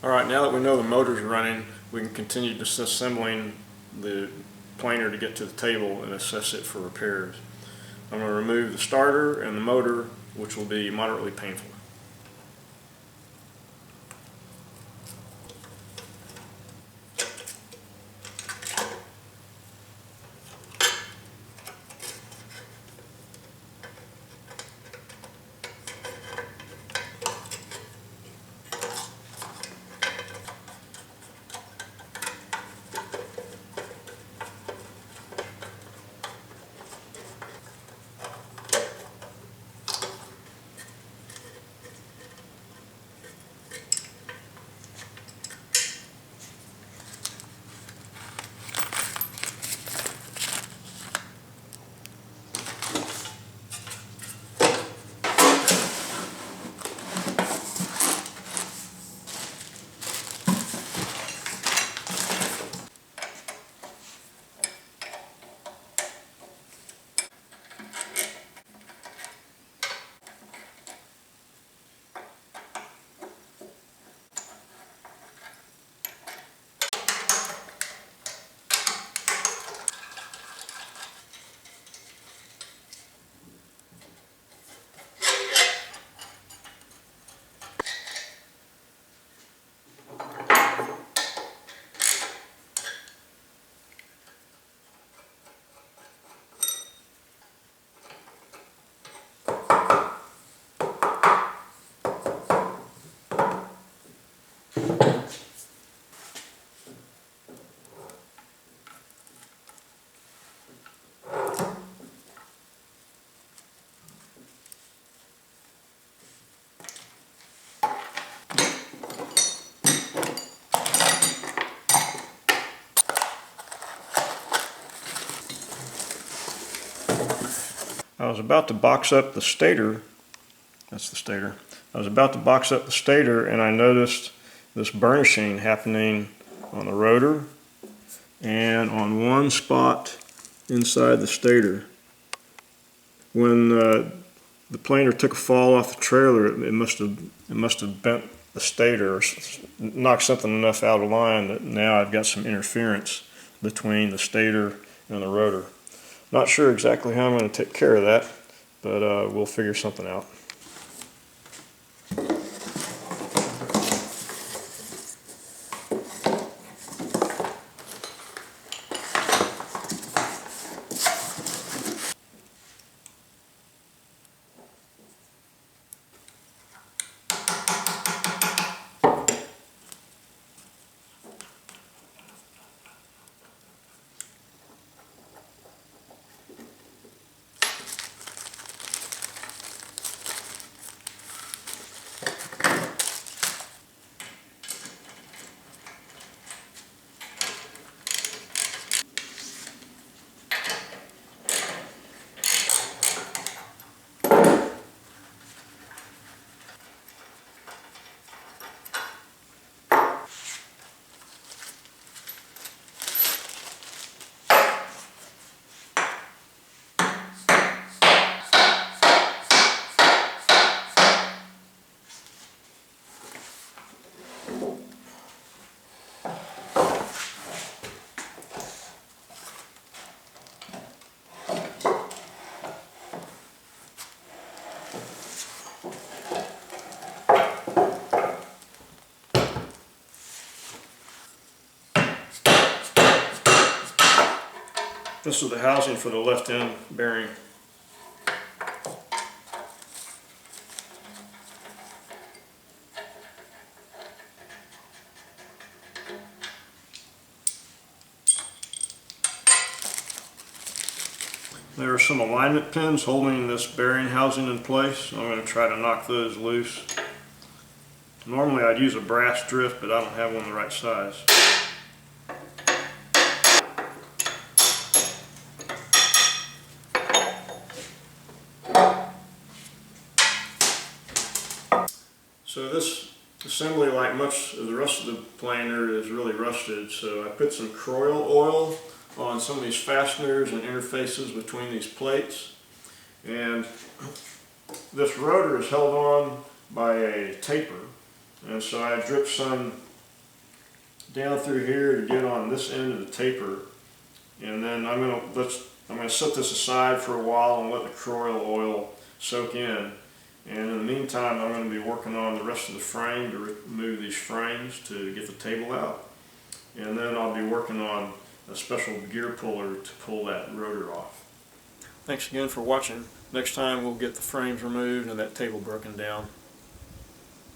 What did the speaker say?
Alright, now that we know the motor's running, we can continue disassembling the planer to get to the table and assess it for repairs. I'm going to remove the starter and the motor, which will be moderately painful. I was about to box up the stator. That's the stator. I was about to box up the stator and I noticed this burnishing happening on the rotor and on one spot inside the stator. When the planer took a fall off the trailer, it must have bent the stator or knocked something enough out of line that now I've got some interference between the stator and the rotor. Not sure exactly how I'm going to take care of that, but we'll figure something out. This is the housing for the left end bearing. There are some alignment pins holding this bearing housing in place. I'm going to try to knock those loose. Normally I'd use a brass drift, but I don't have one the right size. So this assembly, like much of the rest of the planer, is really rusted, so I put some Croil oil on some of these fasteners and interfaces between these plates, and this rotor is held on by a taper, and so I dripped some down through here to get on this end of the taper, and then I'm gonna set this aside for a while and let the crude oil soak in. And in the meantime, I'm going to be working on the rest of the frame to remove these frames to get the table out. And then I'll be working on a special gear puller to pull that rotor off. Thanks again for watching. Next time we'll get the frames removed and that table broken down.